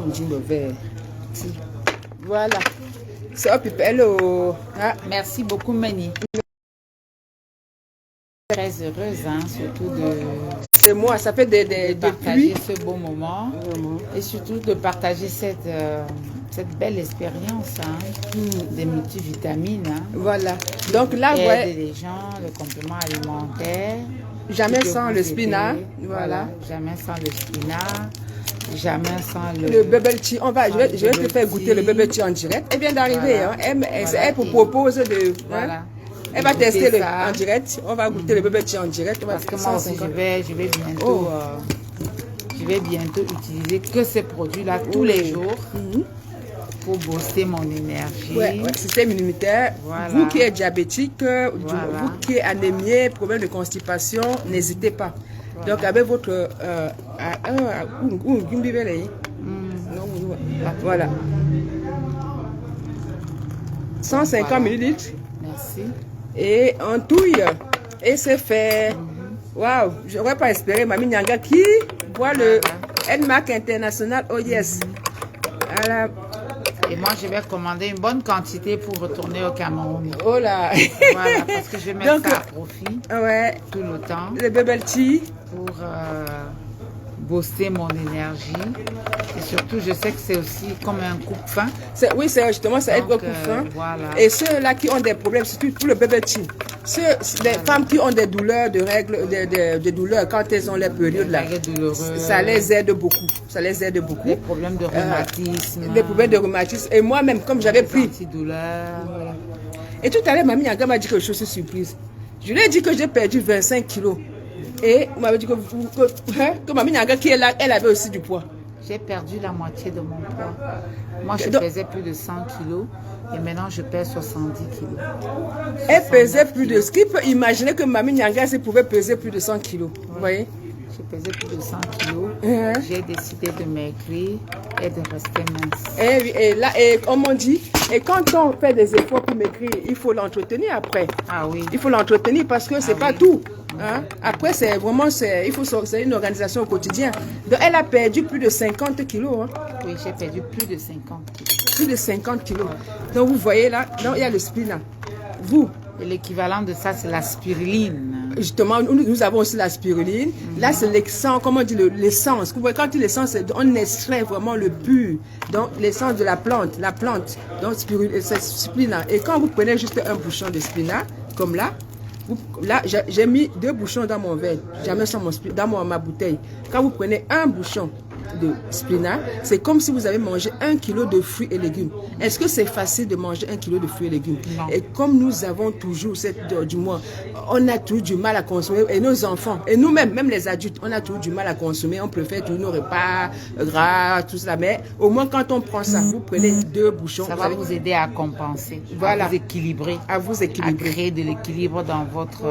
On dit le verre. Voilà. C'est hop, hello. Ah. Merci beaucoup, Mani. Très heureuse, hein, surtout de... C'est moi, ça fait de partager ce beau moment. Et surtout de partager cette belle expérience des multivitamines. Hein. Voilà. Donc là, aider les gens, le complément alimentaire. Jamais sans le spinat. Voilà. Jamais sans le spinat. Jamais sans le bubble tea. Je vais te faire goûter le bubble tea en direct. Elle vient d'arriver. Voilà. Elle propose de... Voilà. Hein? Elle va tester en direct. On va goûter le bubble tea en direct. Parce que moi aussi, je vais bientôt utiliser que ces produits-là tous les jours pour booster mon énergie. Ouais, système immunitaire. Voilà. Vous qui êtes diabétique, vous qui êtes anémié, problème de constipation, n'hésitez pas. Voilà. Donc avec votre... voilà. 150 ml. Merci. Et on touille. Et c'est fait. Waouh, je n'aurais pas espéré Mamie Nyanga qui voit le NMAC international. Oh yes. Voilà. Et moi, je vais commander une bonne quantité pour retourner au Cameroun. Oh là. Voilà, parce que je vais mettre ça à profit tout le temps. Le bubble tea. Pour booster mon énergie. Et surtout, je sais que c'est aussi comme un coupe-faim. Oui, c'est justement, ça aide au coupe-faim. Voilà. Et ceux-là qui ont des problèmes, surtout pour le bubble tea. Les femmes qui ont des douleurs de règles, des douleurs quand elles ont les périodes là, ça les aide beaucoup. Ça les aide beaucoup. Les problèmes de rhumatisme. Les problèmes de rhumatisme. Et moi-même, comme j'avais pris. Antidouleurs. Et tout à l'heure, Mamie Nyanga m'a dit quelque chose de surprise. Je lui ai dit que j'ai perdu 25 kilos. Et vous m'avez dit que Mamie Nyanga qui est là, elle avait aussi du poids. J'ai perdu la moitié de mon poids. Moi, je pesais plus de 100 kilos et maintenant, je pèse 70 kilos. Elle pesait plus de... Ce qui peut imaginer que Mamie Nyanga pouvait peser plus de 100 kilos. Vous voyez? Je pesais plus de 100 kilos. J'ai décidé de maigrir et de rester mince. Et comme on dit, et quand on fait des efforts pour maigrir, il faut l'entretenir après. Ah oui. Il faut l'entretenir parce que c'est pas tout. Hein? Après, c'est vraiment, c'est une organisation au quotidien. Donc, elle a perdu plus de 50 kilos. Hein? Oui, j'ai perdu plus de 50 kilos. Plus de 50 kilos. Donc, vous voyez là, il y a le spinat. Vous. Et l'équivalent de ça, c'est la spiruline. Justement, nous avons aussi la spiruline. Là, c'est l'essence, comment on dit, l'essence. Vous voyez, quand il l'essence, on extrait vraiment le pur. Donc, l'essence de la plante. Donc, c'est spinat. Et quand vous prenez juste un bouchon de spinat, comme là, j'ai mis 2 bouchons dans mon verre, jamais sans dans ma bouteille. Quand vous prenez un bouchon de spinat, c'est comme si vous avez mangé 1 kilo de fruits et légumes. Est-ce que c'est facile de manger 1 kilo de fruits et légumes? Non. Et comme nous avons toujours, du moins, on a toujours du mal à consommer, et nos enfants, et nous-mêmes, même les adultes, on a toujours du mal à consommer, on préfère toujours nos repas gras, tout cela, mais au moins quand on prend ça, vous prenez 2 bouchons. Ça va vous aider à compenser, voilà, à vous équilibrer, à créer de l'équilibre dans votre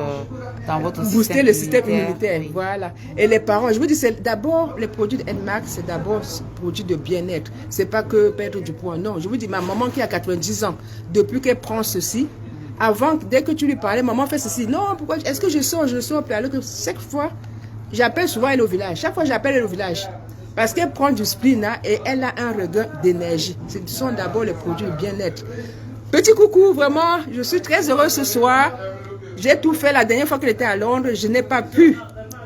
booster le système immunitaire. Oui. Voilà. Et les parents, je vous dis, c'est d'abord les produits de NMAC, c'est d'abord produits de bien-être. C'est pas que perdre du poids. Non, je vous dis, ma maman qui a 90 ans, depuis qu'elle prend ceci, avant, dès que tu lui parlais, maman fait ceci. Non, pourquoi? Est-ce que je sors? Alors que chaque fois, j'appelle souvent elle au village. Chaque fois, j'appelle elle au village. Parce qu'elle prend du spinat et elle a un regain d'énergie. Ce sont d'abord les produits de bien-être. Petit coucou, vraiment, je suis très heureuse ce soir. J'ai tout fait la dernière fois qu'elle était à Londres. Je n'ai pas pu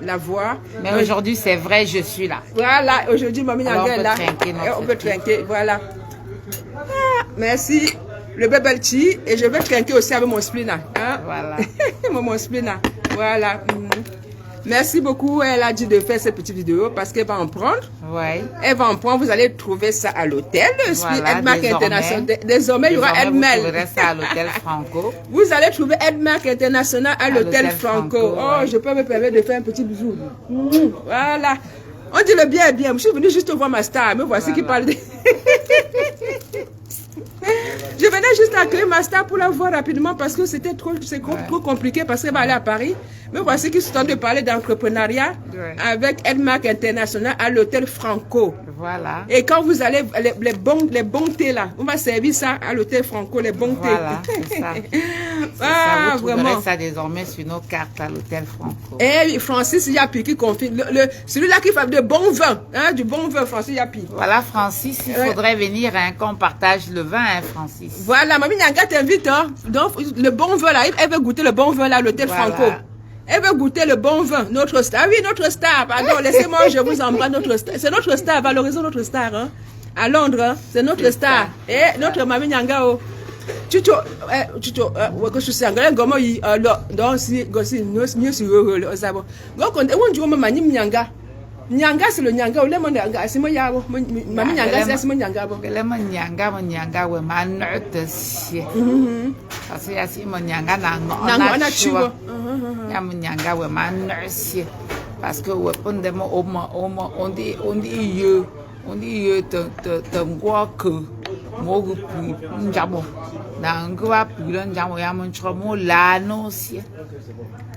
la voir. Mais aujourd'hui, c'est vrai, je suis là. Voilà, aujourd'hui, Mamie Nyanga est là. On peut trinquer, trinquer, voilà. Ah, merci. Le bubble tea. Et je vais trinquer aussi avec mon spinat. Hein? Voilà. Mon spinat. Voilà. Merci beaucoup. Elle a dit de faire cette petite vidéo parce qu'elle va en prendre. Ouais. Elle va en prendre. Vous allez trouver ça à l'hôtel. Voilà, Edmark International. Désormais, il y aura Edmel. Vous trouverez ça à l'hôtel Franco. Vous allez trouver Edmark International à l'hôtel Franco. Oh, ouais. Je peux me permettre de faire un petit bisou. Voilà. On dit le bien est bien. Je suis venue juste voir ma star. Me voici qui parle de... Je venais juste accueillir ma star pour la voir rapidement parce que c'était trop compliqué parce qu'elle va aller à Paris. Mais voici qu'ils sont en train de parler d'entrepreneuriat avec Edmark International à l'hôtel Franco. Voilà. Et quand vous allez, les bons thés là, on va servir ça à l'hôtel Franco, les bons thés. Voilà, c'est ça. Ah, vous trouverez ça désormais sur nos cartes à l'hôtel Franco. Et Francis Yapi qui confie, celui-là qui fait de bons vins, hein, du bon vin, Francis Yapi. Voilà, Francis, il faudrait venir, hein, qu'on partage le vin, hein, Francis. Voilà, Mamie Nyanga t'invite, hein. Donc, le bon vin là, elle veut goûter le bon vin là à l'hôtel Franco. Elle veut goûter le bon vin, notre star. Ah oui, notre star, pardon, laissez-moi, je vous embrasse, notre star. C'est notre star, valorisons notre star, hein. À Londres, hein. C'est notre star. Et notre Mamie Nyanga, oh. Chucho, que je suis anglais, comment il, donc, si, mieux si, donc, on dit, on m'a dit, Nyanga. Nyanga, c'est le Nyanga, le monde Nyanga, c'est mon Yabo. Mamie Nyanga, c'est mon Nyanga. Le monde Nyanga, ouais, ma note, si. Parce que si mon Nyanga n'a pas tu vois. Ya mon Nyanga, ouais, ma note, parce que, ouais, on dit, te vois que, moi, j'abo.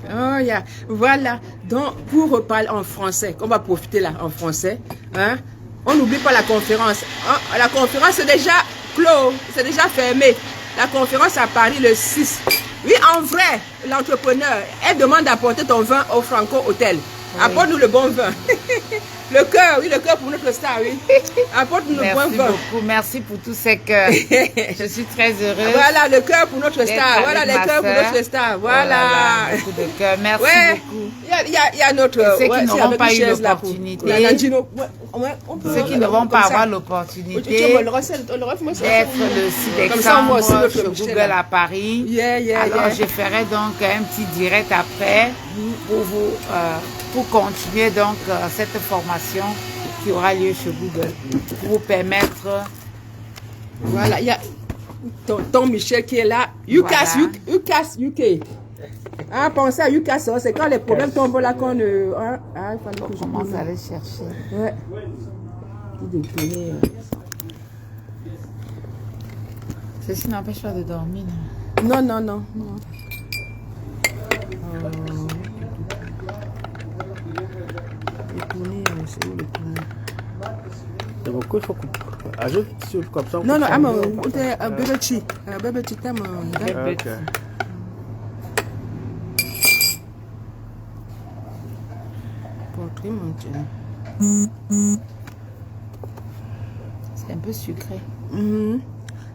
Oh, yeah. Voilà. Donc, pour reparler en français, on va profiter là en français, hein, on n'oublie pas la conférence. Hein? La conférence est déjà clos, c'est déjà fermé. La conférence à Paris le 6. Oui, en vrai, l'entrepreneur, elle demande d'apporter ton vin au Franco Hôtel. Oui. Apporte-nous le bon vin. Le cœur, oui, le cœur pour notre star, oui. Apporte-nous le bon vin. Merci beaucoup, merci pour tous ces cœurs. Je suis très heureuse. Voilà, le cœur pour notre star. Voilà, les cœurs pour notre star. Voilà. Oh, beaucoup de cœur, merci beaucoup. Il y a notre... Ceux qui n'auront pas eu l'opportunité. Ceux qui ne vont pas avoir l'opportunité d'être le 6 décembre sur Google à Paris. Alors, je ferai donc un petit direct après pour vous... pour continuer donc cette formation qui aura lieu chez Google, pour vous permettre... Voilà, il y a tonton Michel qui est là. UCAS, UCAS, UK. Ah, pensez à UCAS, c'est quand les problèmes tombent là qu'on... il faut que je commence à aller chercher. Ouais. Ceci n'empêche pas de dormir. Non, non, non. Donc, il faut ajoute comme ça. Non, non, un bébé chi. Un bébé chi, t'as mon... Portrait, mon Dieu. C'est un peu sucré.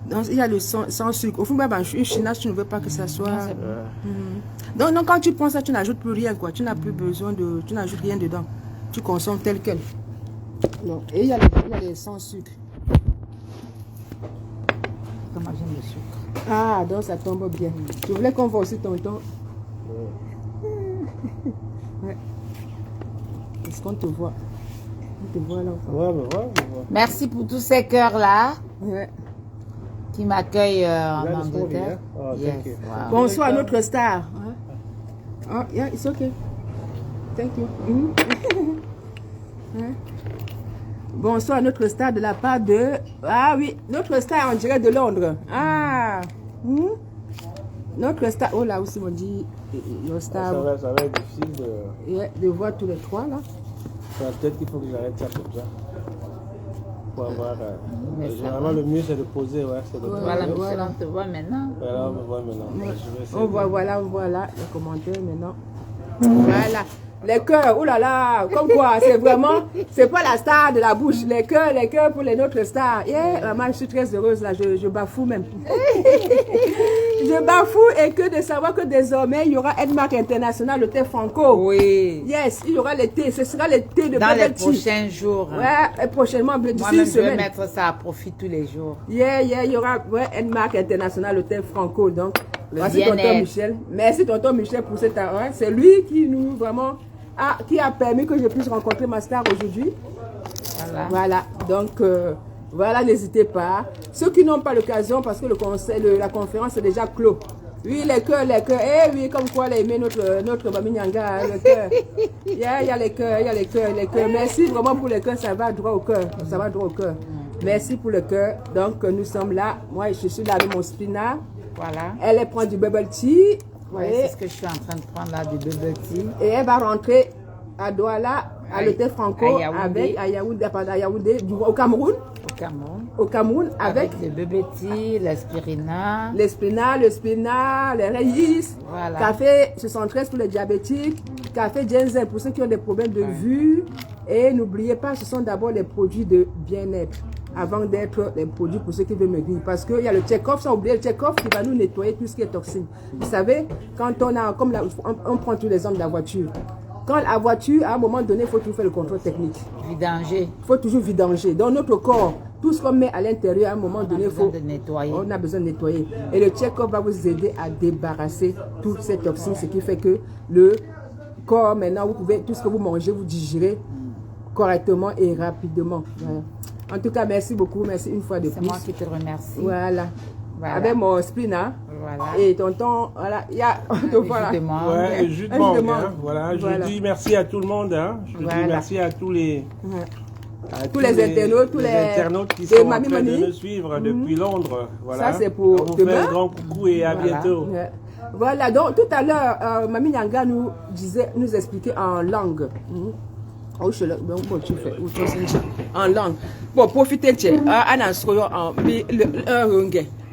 Donc, il y a le sans sucre. Au fond, une chinasse, tu ne veux pas que ça soit... Donc, quand tu prends ça, tu n'ajoutes plus rien, quoi. Tu n'as plus besoin de... Tu n'ajoutes rien dedans. Tu consommes tel quel. Non. Et il y a les sans sucre. Comment j'aime le sucre. Ah, donc ça tombe bien. Je voulais qu'on voit aussi tonton. Ouais. Est-ce qu'on te voit? On te voit là. Ouais. Merci pour tous ces cœurs-là. Ouais. Qui m'accueillent en Angleterre. Oh, yes. Wow. Bonsoir à notre star. Oh, yeah, it's okay. Thank you. Bonsoir à notre star de la part de... Ah oui, notre star, on dirait de Londres. Ah. Notre star... Oh là aussi, on dit... Your star... Ça va être difficile de voir tous les trois, là. Peut-être qu'il faut que j'arrête ça comme ça. Pour avoir... généralement, le mieux, c'est de poser. Ouais, voilà, on te voit maintenant. Voilà, on me voit maintenant. On voit là, les commentaires maintenant. Voilà. Les cœurs, oh là là, comme quoi, c'est vraiment, c'est pas la star de la bouche, les cœurs pour les autres stars. Yeah, maman, je suis très heureuse là, je bafoue même. Je bafoue et que de savoir que désormais, il y aura Edmark International, le thé Franco. Oui. Yes, il y aura le thé, ce sera le thé de dans les prochains jours. Ouais, et prochainement, d'ici une semaine. Je vais mettre ça à profit tous les jours. Yeah, il y aura Edmark International, le thé Franco, donc. Merci tonton Michel. Merci tonton Michel pour cette arrêt. C'est lui qui nous vraiment qui a permis que je puisse rencontrer ma star aujourd'hui. Voilà. Donc voilà, n'hésitez pas. Ceux qui n'ont pas l'occasion parce que la conférence est déjà clos. Oui, les cœurs. Eh oui, comme quoi elle a aimé notre Mamie Nyanga, le cœur. Il y a les cœurs. Merci vraiment pour les cœurs, ça va droit au cœur. Merci pour le cœur. Donc nous sommes là. Moi, je suis là avec mon spinach. Voilà. Elle prend du bubble tea. c'est ce que je suis en train de prendre là, du bubble tea. Et elle va rentrer à Douala, à l'hôtel Franco, à Yaoundé, au Cameroun. Au Cameroun, avec le bubble tea, l'aspirina. Le spina, les reis, café 73 pour les diabétiques, café ginseng pour ceux qui ont des problèmes de vue. Et n'oubliez pas, ce sont d'abord les produits de bien-être avant d'être les produits pour ceux qui veulent maigrir. Parce qu'il y a le check-off, sans oublier le check-off qui va nous nettoyer tout ce qui est toxine. Vous savez, quand on a, comme on prend tous les hommes de la voiture, quand la voiture, à un moment donné, il faut toujours faire le contrôle technique. Vidanger. Il faut toujours vidanger. Dans notre corps, tout ce qu'on met à l'intérieur, à un moment donné, on a besoin de nettoyer. Et le check-up va vous aider à débarrasser toutes ces toxines, ce qui fait que le corps, maintenant, vous pouvez, tout ce que vous mangez, vous digérez correctement et rapidement. Voilà. En tout cas, merci beaucoup. Merci une fois de plus. C'est moi qui te remercie. Voilà. Avec mon spina. Voilà. Et tonton, voilà. Il y a, voilà. Ouais, jus de mangue. Hein. Voilà. Je dis merci à tout le monde. Hein. Je dis merci à tous les... tous les internautes, tous les internautes qui sont en train de nous suivre depuis Londres. Voilà. Ça, c'est pour on vous fait un grand coucou et à bientôt. Voilà, donc tout à l'heure, Mami Nyanga nous expliquait en langue. En langue. Bon, profitez,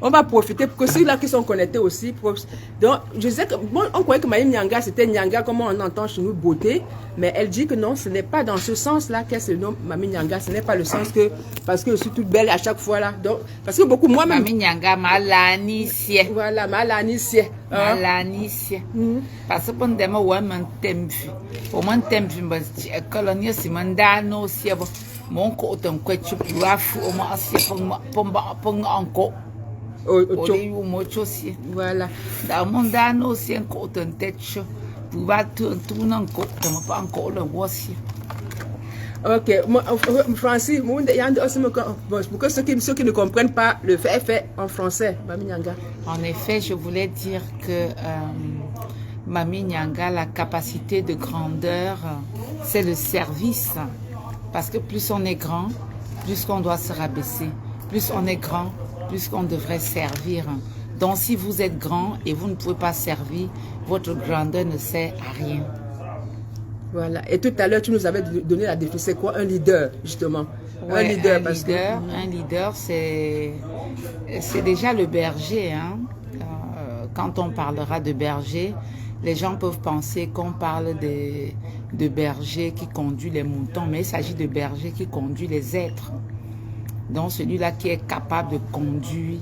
on va profiter pour que ceux-là qui sont connectés aussi. Donc, je sais que, bon, on croyait que Mayim Nyanga, c'était Nyanga, comme on entend chez nous, beauté. Mais elle dit que non, ce n'est pas dans ce sens-là qu'elle se nomme Mami Nyanga. Ce n'est pas le sens que, parce que je suis toute belle à chaque fois là. Donc, parce que beaucoup, moi-même. Mami Nyanga, Malanisie. Voilà, Malanisie. Malanisie. Parce que pour nous, on a un temple. Au moins, un temple, colonie, c'est un dano, c'est bon. Mon côté, on peut tu peux affu, au moins, c'est pour encore. Voilà. Dans mon dano, c'est un côté, un tête chaud. Pour va tourner encore, on pas encore le voici. Ok, Francis, pour que ceux qui ne comprennent pas, le fait en français, Mami Nyanga. En effet, je voulais dire que Mami Nyanga, la capacité de grandeur, c'est le service. Parce que plus on est grand, plus on doit se rabaisser. Plus on est grand, plus qu'on devrait servir. Donc si vous êtes grand et vous ne pouvez pas servir, votre grandeur ne sert à rien. Voilà. Et tout à l'heure, tu nous avais donné la définition. C'est quoi un leader, justement? Ouais, un leader, c'est déjà le berger. Hein. Quand on parlera de berger, les gens peuvent penser qu'on parle de berger qui conduit les moutons, mais il s'agit de berger qui conduit les êtres. Donc celui-là qui est capable de conduire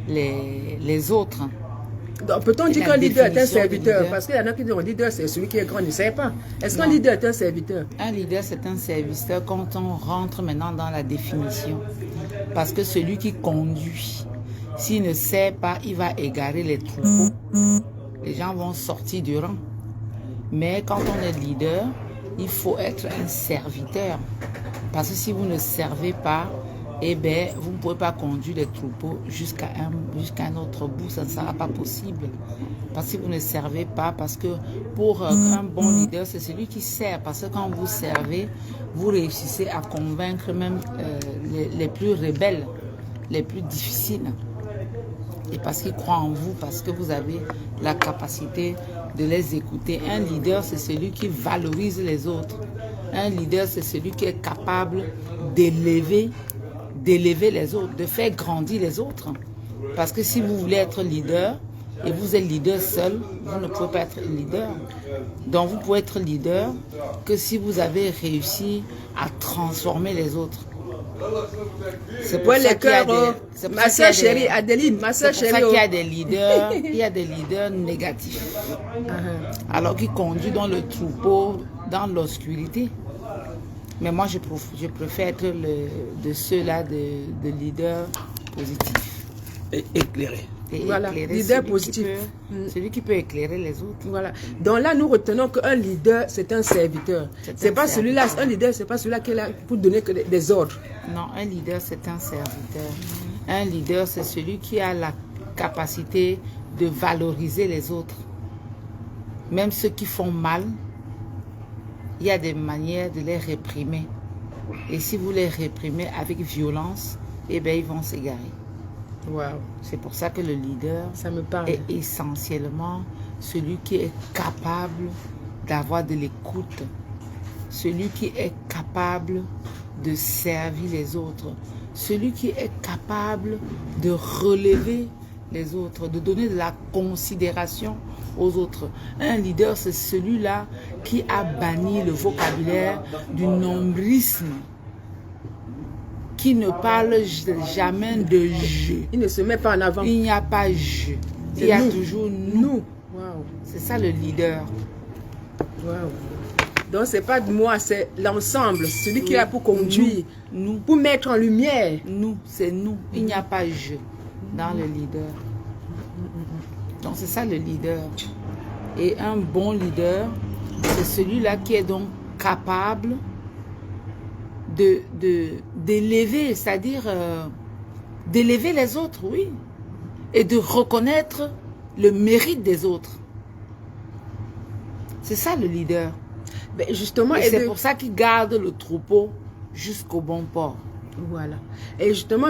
les autres. Peut-on dire qu'un leader est un serviteur? Parce qu'il y en a qui disent qu'un leader, c'est celui qui est grand, il ne sait pas. Est-ce qu'un leader est un serviteur? Un leader, c'est un serviteur quand on rentre maintenant dans la définition. Parce que celui qui conduit, s'il ne sait pas, il va égarer les troupeaux. Les gens vont sortir du rang. Mais quand on est leader, il faut être un serviteur. Parce que si vous ne servez pas, eh bien, vous ne pouvez pas conduire les troupeaux jusqu'à un autre bout, ça ne sera pas possible. Parce que vous ne servez pas, parce que pour un bon leader, c'est celui qui sert. Parce que quand vous servez, vous réussissez à convaincre même les plus rebelles, les plus difficiles. Et parce qu'ils croient en vous, parce que vous avez la capacité de les écouter. Un leader, c'est celui qui valorise les autres. Un leader, c'est celui qui est capable d'élever les autres, de faire grandir les autres. Parce que si vous voulez être leader, et vous êtes leader seul, vous ne pouvez pas être leader. Donc vous pouvez être leader que si vous avez réussi à transformer les autres. C'est pour les cœurs. Ma soeur chérie, Adeline, ma soeur chérie. C'est pour ça qu'il y a des leaders, il y a des leaders négatifs. Alors qu'ils conduisent dans le troupeau, dans l'obscurité. Mais moi, je préfère être de ceux-là, de leaders positifs. Et éclairés. Voilà, leader positif. Celui qui peut éclairer les autres. Voilà. Donc là, nous retenons qu'un leader, c'est un serviteur. C'est pas celui-là, un leader, c'est pas celui-là qui est là pour donner que des ordres. Non, un leader, c'est un serviteur. Un leader, c'est celui qui a la capacité de valoriser les autres. Même ceux qui font mal, il y a des manières de les réprimer. Et si vous les réprimez avec violence, eh bien, ils vont s'égarer. Wow. C'est pour ça que le leader est essentiellement celui qui est capable d'avoir de l'écoute, celui qui est capable de servir les autres, celui qui est capable de relever les autres, de donner de la considération aux autres. Un leader, c'est celui-là qui a banni le vocabulaire du nombrisme, qui ne parle jamais de je. Il ne se met pas en avant. Il n'y a pas je. Il y a toujours nous. Wow. C'est ça le leader. Wow. Donc c'est pas de moi, c'est l'ensemble, celui qui est là pour conduire, nous, pour mettre en lumière. Nous, c'est nous. Il n'y a pas je dans le leader. Donc c'est ça le leader. Et un bon leader, c'est celui-là qui est donc capable d'élever, c'est-à-dire d'élever les autres, oui, et de reconnaître le mérite des autres. C'est ça le leader. Ben justement, et c'est pour ça qu'il garde le troupeau jusqu'au bon port. Voilà. Et justement,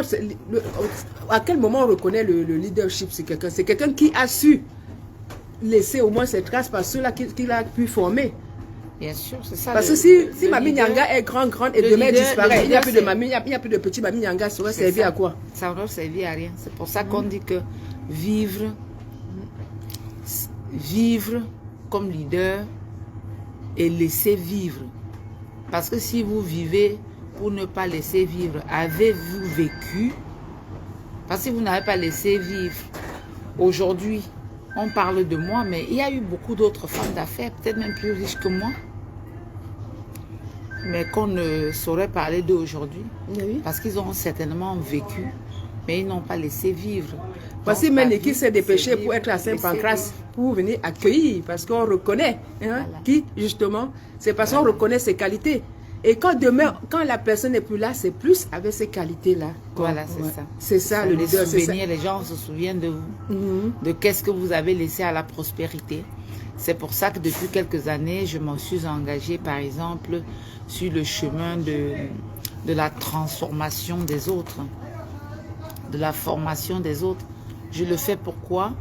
à quel moment on reconnaît le leadership? C'est quelqu'un qui a su laisser au moins ses traces par ceux-là qu'il a pu former. Bien sûr, c'est ça. Parce que si Mami Nyanga est grande et demain disparaît, il n'y a plus de Mami, il n'y a plus de petit Mami Nyanga, ça aurait servi à quoi? Ça aurait servi à rien. C'est pour ça qu'on dit que vivre comme leader et laisser vivre. Parce que si vous vivez pour ne pas laisser vivre, avez-vous vécu? Parce que vous n'avez pas laissé vivre. Aujourd'hui, on parle de moi, mais il y a eu beaucoup d'autres femmes d'affaires, peut-être même plus riches que moi, mais qu'on ne saurait parler d'eux aujourd'hui. Oui. Parce qu'ils ont certainement vécu, mais ils n'ont pas laissé vivre. Voici Meneki s'est dépêché pour être à Saint-Pancras, pour venir accueillir, parce qu'on reconnaît, hein, voilà. Qui, justement, c'est parce qu'on reconnaît ses qualités. Et quand demain, quand la personne n'est plus là, c'est plus avec ces qualités-là. Voilà, c'est ça. C'est ça le leader. Les gens se souviennent de vous, de qu'est-ce que vous avez laissé à la prospérité. C'est pour ça que depuis quelques années, je m'en suis engagée, par exemple, sur le chemin de la transformation des autres, de la formation des autres. Je le fais pourquoi?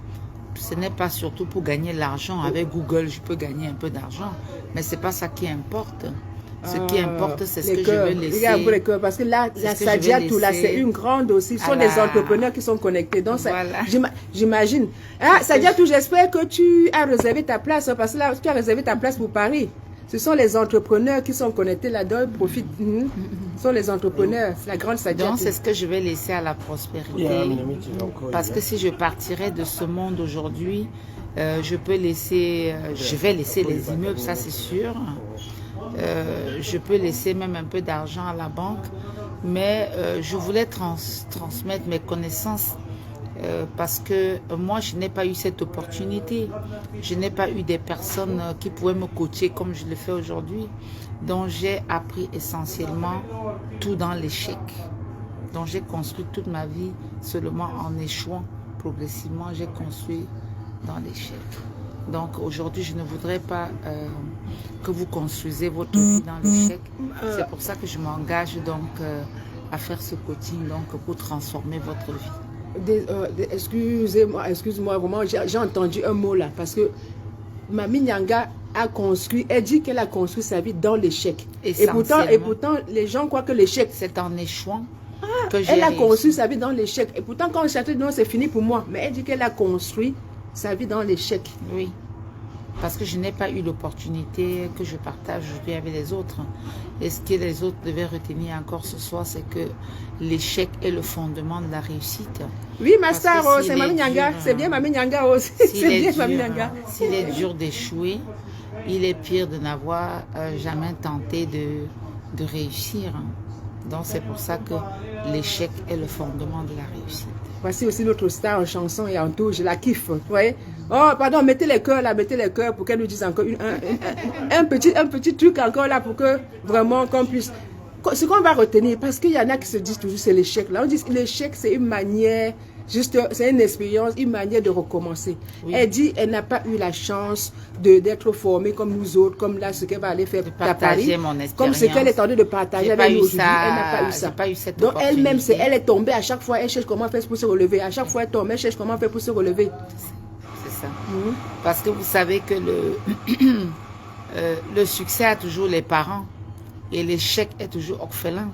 Ce n'est pas surtout pour gagner l'argent. Avec Google, je peux gagner un peu d'argent, mais ce n'est pas ça qui importe. Ce qui importe, c'est ce que je veux laisser. Parce que là, la Sadia Toula, c'est une grande aussi. Ce sont des entrepreneurs qui sont connectés. Donc, voilà. J'imagine. Ah, Sadia Toula, j'espère que tu as réservé ta place. Parce que là, tu as réservé ta place pour Paris. Ce sont les entrepreneurs qui sont connectés là-dedans. Ils profitent. Ce sont les entrepreneurs. La grande Sadia. Donc, c'est ce que je vais laisser à la prospérité. Parce que si je partirais de ce monde aujourd'hui, je vais laisser les immeubles, ça c'est sûr. Je peux laisser même un peu d'argent à la banque, mais je voulais transmettre mes connaissances parce que moi, je n'ai pas eu cette opportunité. Je n'ai pas eu des personnes qui pouvaient me coacher comme je le fais aujourd'hui. Donc, j'ai appris essentiellement tout dans l'échec. Donc, j'ai construit toute ma vie seulement en échouant progressivement. J'ai construit dans l'échec. Donc aujourd'hui, je ne voudrais pas que vous construisez votre vie dans l'échec. C'est pour ça que je m'engage donc à faire ce coaching donc, pour transformer votre vie. Excuse-moi, vraiment, j'ai entendu un mot là, parce que Mami Nyanga a construit, elle dit qu'elle a construit sa vie dans l'échec. Et pourtant, les gens croient que l'échec... C'est en échouant. Elle a construit sa vie dans l'échec. Et pourtant, quand on château, non, c'est fini pour moi. Mais elle dit qu'elle a construit sa vie dans l'échec. Oui, parce que je n'ai pas eu l'opportunité que je partage aujourd'hui avec les autres. Et ce que les autres devaient retenir encore ce soir, c'est que l'échec est le fondement de la réussite. Oui, ma star, c'est Mami Nyanga. C'est bien Mami Nyanga aussi. C'est bien Mami Nyanga. S'il est dur d'échouer, il est pire de n'avoir jamais tenté de réussir. Donc c'est pour ça que l'échec est le fondement de la réussite. Voici aussi notre star en chanson et en tout, je la kiffe, vous voyez. Oh, pardon, mettez les cœurs là, mettez les cœurs pour qu'elle nous dise encore un petit truc encore là pour que vraiment qu'on puisse... Ce qu'on va retenir, parce qu'il y en a qui se disent toujours c'est l'échec. Là, on dit l'échec c'est une manière, juste, c'est une expérience, une manière de recommencer. Oui. Elle dit elle n'a pas eu la chance d'être formée comme nous autres, comme là ce qu'elle va aller faire à Paris, comme ce qu'elle est en train de partager avec nous aujourd'hui. Elle n'a pas eu ça. Pas eu cette donc elle-même, elle est tombée à chaque fois, elle cherche comment faire pour se relever. À chaque fois elle tombe, elle cherche comment faire pour se relever. C'est ça. Parce que vous savez que le succès a toujours les parents et l'échec est toujours orphelin.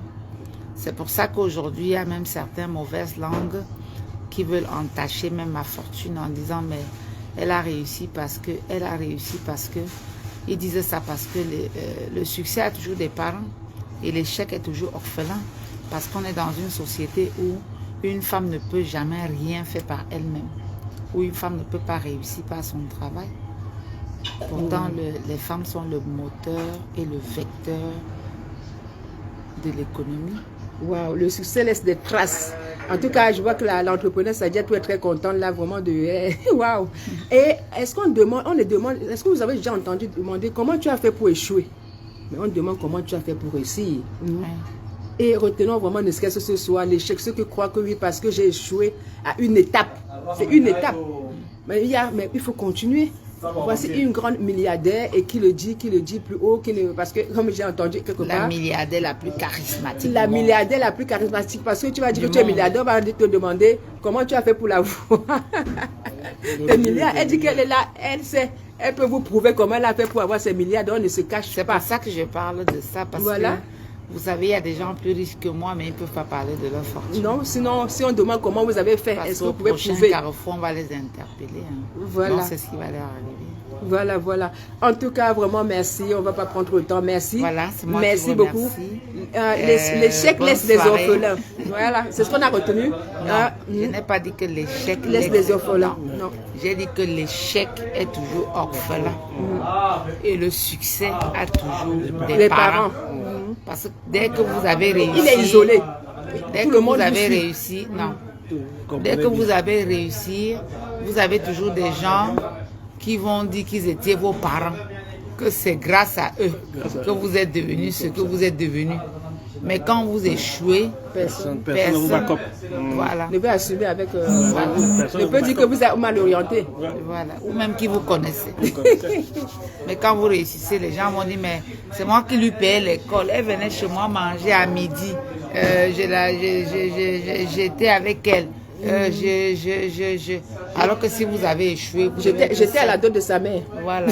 C'est pour ça qu'aujourd'hui, il y a même certaines mauvaises langues qui veulent entacher même ma fortune en disant mais elle a réussi parce que, elle a réussi parce que. Ils disaient ça parce que le succès a toujours des parents et l'échec est toujours orphelin. Parce qu'on est dans une société où une femme ne peut jamais rien faire par elle-même. Où une femme ne peut pas réussir par son travail. Pourtant, les femmes sont le moteur et le vecteur de l'économie. Waouh, le succès laisse des traces. En tout cas, je vois que l'entrepreneur Sadia peut être très contente là, vraiment de waouh. Et est-ce qu'on demande, est-ce que vous avez déjà entendu demander comment tu as fait pour échouer? Mais on demande comment tu as fait pour réussir. Et retenons vraiment ne serait-ce que ce soit l'échec, ceux qui croient que oui, parce que j'ai échoué à une étape. C'est une étape. Mais il faut continuer. Voici une grande milliardaire et qui le dit plus haut, parce que comme j'ai entendu quelque part. La milliardaire la plus charismatique. La milliardaire la plus charismatique, parce que tu vas dire que tu es milliardaire, on va te demander comment tu as fait pour l'avoir. Les milliards, elle dit qu'elle est là, elle peut vous prouver comment elle a fait pour avoir ces milliards, donc on ne se cache pas. C'est pour ça que je parle de ça, parce que vous savez, il y a des gens plus riches que moi, mais ils ne peuvent pas parler de leur fortune. Non, sinon, si on demande comment vous avez fait, est-ce que vous pouvez prouver? Carrefour, on va les interpeller. Voilà. C'est ce qui va leur arriver. Voilà, voilà. En tout cas, vraiment, merci. On ne va pas prendre trop de temps. Merci. Voilà, c'est moi merci qui vous beaucoup. L'échec laisse des orphelins. Voilà, c'est ce qu'on a retenu. Je n'ai pas dit que l'échec laisse des orphelins. Non. J'ai dit que l'échec est toujours orphelin. Et le succès a toujours des parents. Parce que dès que vous avez réussi... Il est isolé. Dès que vous avez réussi... Non. Dès que vous avez réussi, vous avez toujours des gens qui vont dire qu'ils étaient vos parents. Que c'est grâce à eux que vous êtes devenus ce que vous êtes devenus. Mais quand vous échouez, personne ne vous backup. Voilà. Ne peut assumer avec... ne peut dire que vous êtes mal orienté. Voilà. Ou même qui vous connaissez. Mais quand vous réussissez, les gens vont dire, mais c'est moi qui lui payais l'école. Elle venait chez moi manger à midi. J'étais avec elle. Alors que si vous avez échoué, j'étais à la dot de sa mère. Voilà.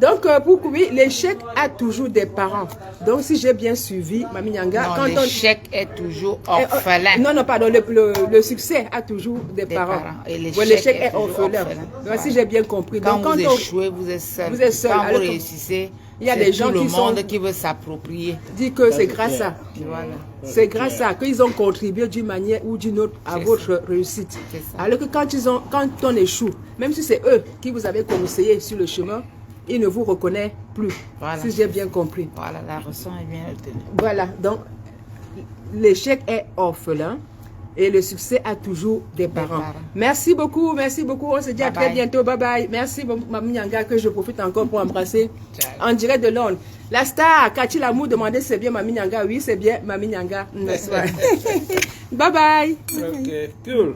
Donc, pour oui, l'échec a toujours des parents. Donc, si j'ai bien suivi, Mami Nyanga, quand l'échec est toujours orphelin. Non, pardon, le succès a toujours des parents. Et l'échec est orphelin. Donc, si j'ai bien compris. Quand vous échouez, vous êtes seul. Vous êtes seul. Quand vous réussissez, il y a des gens qui veulent s'approprier. Dit que c'est grâce à. Voilà. C'est grâce à qu'ils ont contribué d'une manière ou d'une autre à votre réussite. Alors que quand on échoue, même si c'est eux qui vous avaient conseillé sur le chemin, ils ne vous reconnaissent plus. Voilà. Si j'ai bien compris. Voilà, la leçon est bien retenue. Voilà, donc l'échec est orphelin et le succès a toujours des parents. Merci beaucoup, merci beaucoup. On se dit à très bientôt. Bye bye. Merci, Mami Nyanga, que je profite encore pour embrasser en direct de Londres. La star, Cathy Lamour demandait c'est bien Mami Nyanga. Oui, c'est bien Mami Nyanga. Bye bye. Ok, cool.